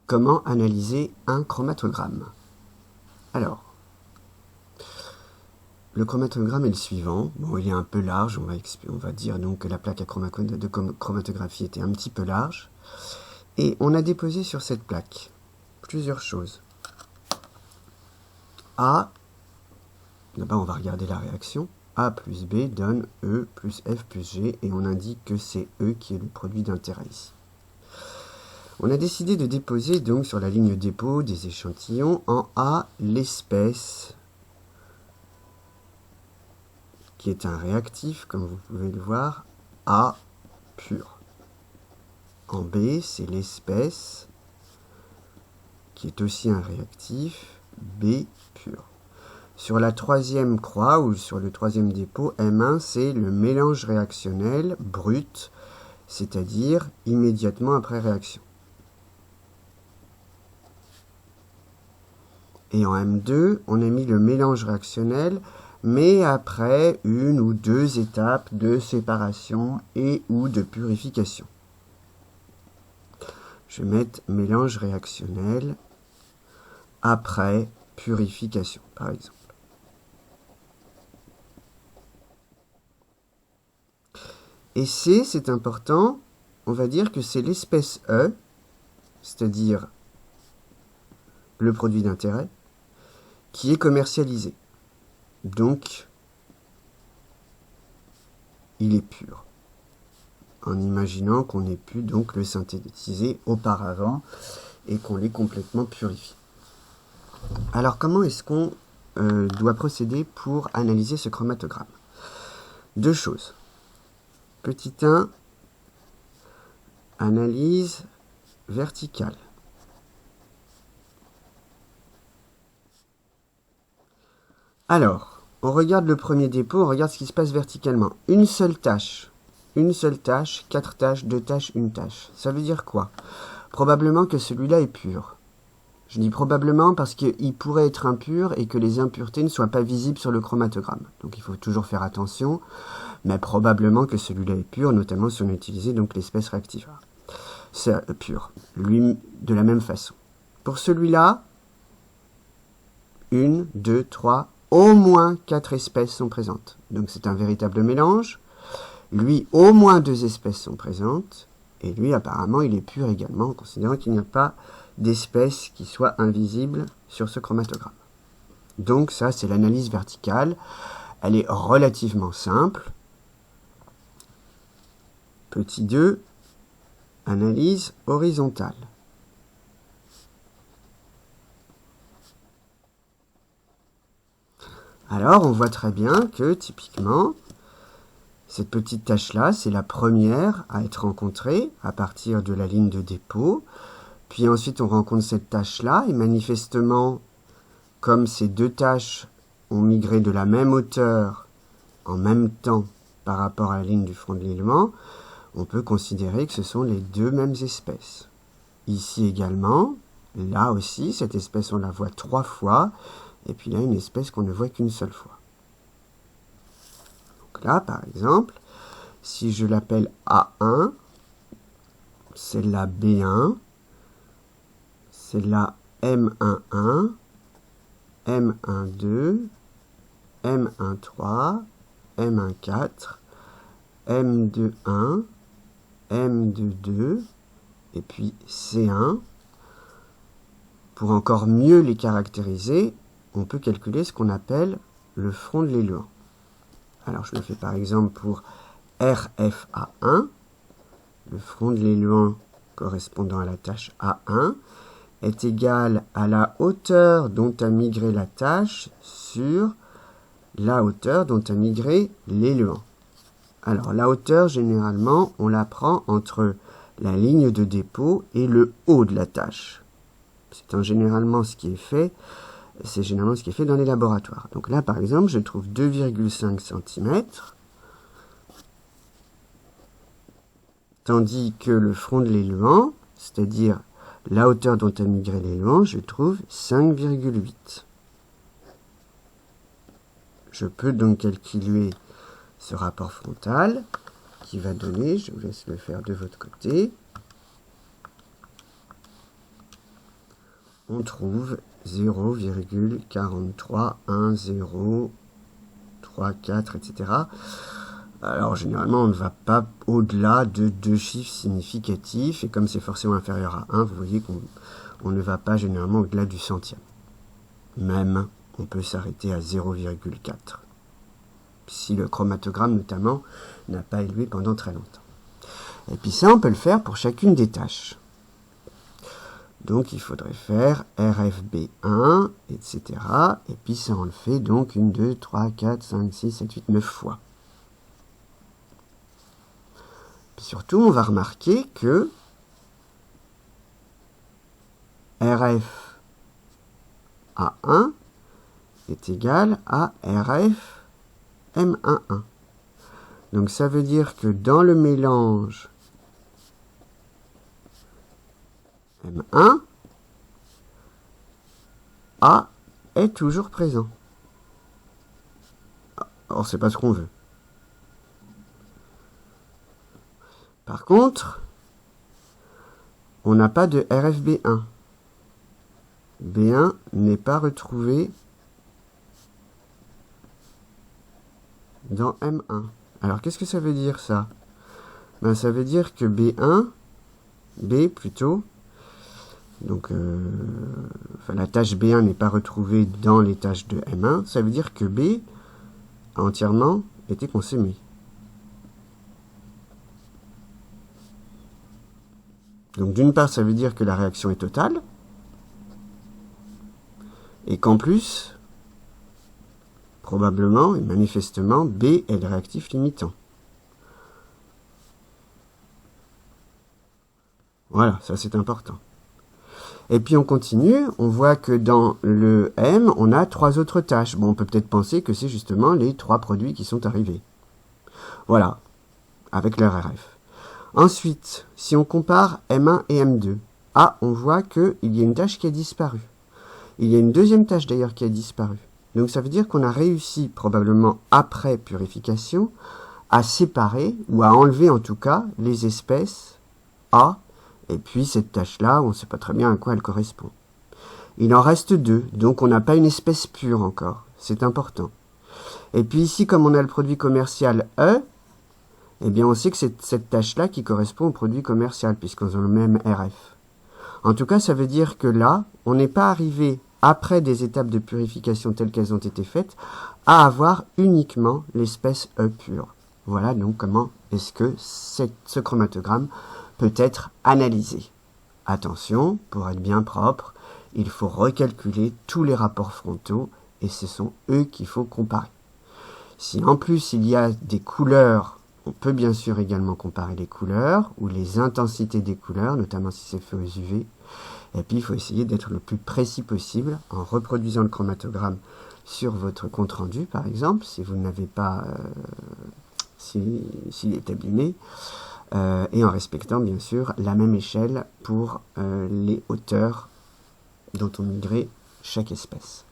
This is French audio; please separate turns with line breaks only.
Comment analyser un chromatogramme? Alors, le chromatogramme est le suivant. Bon, il est un peu large, on va dire donc que la plaque de chromatographie était un petit peu large. Et on a déposé sur cette plaque plusieurs choses. A, d'abord on va regarder la réaction. A plus B donne E plus F plus G et on indique que c'est E qui est le produit d'intérêt ici. On a décidé de déposer donc sur la ligne dépôt des échantillons en A l'espèce qui est un réactif, comme vous pouvez le voir, A pur. En B, c'est l'espèce qui est aussi un réactif, B pur. Sur la troisième croix ou sur le troisième dépôt, M1, c'est le mélange réactionnel brut, c'est-à-dire immédiatement après réaction. Et en M2, on a mis le mélange réactionnel, mais après une ou deux étapes de séparation et ou de purification. Je vais mettre mélange réactionnel après purification, par exemple. Et C, c'est important, on va dire que c'est l'espèce E, c'est-à-dire le produit d'intérêt, qui est commercialisé. Donc, il est pur. En imaginant qu'on ait pu donc le synthétiser auparavant et qu'on l'ait complètement purifié. Alors, comment est-ce qu'on doit procéder pour analyser ce chromatogramme? Deux choses. Petit 1, analyse verticale. Alors, on regarde le premier dépôt, on regarde ce qui se passe verticalement. Une seule tâche, 4 tâches, 2 tâches, 1 tâche. Ça veut dire quoi? Probablement que celui-là est pur. Je dis probablement parce qu'il pourrait être impur et que les impuretés ne soient pas visibles sur le chromatogramme. Donc il faut toujours faire attention, mais probablement que celui-là est pur, notamment si on a utilisé donc l'espèce réactive. C'est pur. Lui, de la même façon. Pour celui-là, 1, 2, 3, au moins 4 espèces sont présentes. Donc c'est un véritable mélange. Lui, au moins 2 espèces sont présentes. Et lui, apparemment, il est pur également, en considérant qu'il n'y a pas d'espèces qui soient invisibles sur ce chromatogramme. Donc ça, c'est l'analyse verticale. Elle est relativement simple. Petit 2, analyse horizontale. Alors, on voit très bien que, typiquement, cette petite tâche-là, c'est la première à être rencontrée à partir de la ligne de dépôt. Puis ensuite, on rencontre cette tâche-là, et manifestement, comme ces deux tâches ont migré de la même hauteur en même temps par rapport à la ligne du front de l'élément, on peut considérer que ce sont les deux mêmes espèces. Ici également, là aussi, cette espèce, on la voit 3 fois, et puis là, une espèce qu'on ne voit qu'une seule fois. Donc là, par exemple, si je l'appelle A1, celle-là B1, celle-là M11, M12, M13, M14, M21, M22, et puis C1. Pour encore mieux les caractériser, on peut calculer ce qu'on appelle le front de l'élément. Alors je le fais par exemple pour RFA1. Le front de l'élément correspondant à la tâche A1 est égal à la hauteur dont a migré la tâche sur la hauteur dont a migré l'élément. Alors la hauteur, généralement, on la prend entre la ligne de dépôt et le haut de la tâche. C'est généralement ce qui est fait. C'est généralement ce qui est fait dans les laboratoires. Donc là, par exemple, je trouve 2,5 cm, tandis que le front de l'élément, c'est-à-dire la hauteur dont a migré l'élément, je trouve 5,8. Je peux donc calculer ce rapport frontal qui va donner, je vous laisse le faire de votre côté, on trouve 0,431034, etc. Alors généralement on ne va pas au-delà de 2 chiffres significatifs, et comme c'est forcément inférieur à 1, vous voyez qu'on ne va pas généralement au-delà du centième. Même on peut s'arrêter à 0,4, si le chromatogramme notamment n'a pas élevé pendant très longtemps. Et puis ça on peut le faire pour chacune des tâches. Donc il faudrait faire RFB1, etc. Et puis ça on le fait donc 1, 2, 3, 4, 5, 6, 7, 8, 9 fois. Puis surtout on va remarquer que RF A1 est égal à RF M11. Donc ça veut dire que dans le mélange M1, A est toujours présent. Or, c'est pas ce qu'on veut. Par contre, on n'a pas de RFB1. B1 n'est pas retrouvé dans M1. Alors, qu'est-ce que ça veut dire, ça? Ben, ça veut dire que B plutôt, donc la tâche B1 n'est pas retrouvée dans les tâches de M1, ça veut dire que B a entièrement été consommé. Donc d'une part, ça veut dire que la réaction est totale, et qu'en plus, probablement et manifestement, B est le réactif limitant. Voilà, ça c'est important. Et puis on continue, on voit que dans le M, on a 3 autres tâches. Bon, on peut peut-être penser que c'est justement les 3 produits qui sont arrivés. Voilà, avec leur RF. Ensuite, si on compare M1 et M2, on voit qu'il y a une tâche qui a disparu. Il y a une deuxième tâche d'ailleurs qui a disparu. Donc ça veut dire qu'on a réussi, probablement après purification, à séparer, ou à enlever en tout cas, les espèces A, et puis cette tâche-là, on ne sait pas très bien à quoi elle correspond. Il en reste 2, donc on n'a pas une espèce pure encore. C'est important. Et puis ici, comme on a le produit commercial E, eh bien on sait que c'est cette tâche-là qui correspond au produit commercial, puisqu'ils ont le même RF. En tout cas, ça veut dire que là, on n'est pas arrivé, après des étapes de purification telles qu'elles ont été faites, à avoir uniquement l'espèce E pure. Voilà donc comment est-ce que ce chromatogramme peut être analysé. Attention, pour être bien propre, il faut recalculer tous les rapports frontaux et ce sont eux qu'il faut comparer. Si en plus il y a des couleurs, on peut bien sûr également comparer les couleurs ou les intensités des couleurs, notamment si c'est fait aux UV. Et puis il faut essayer d'être le plus précis possible en reproduisant le chromatogramme sur votre compte rendu par exemple, si vous n'avez pas, s'il est abîmé. Et en respectant bien sûr la même échelle pour les hauteurs dont on migrait chaque espèce.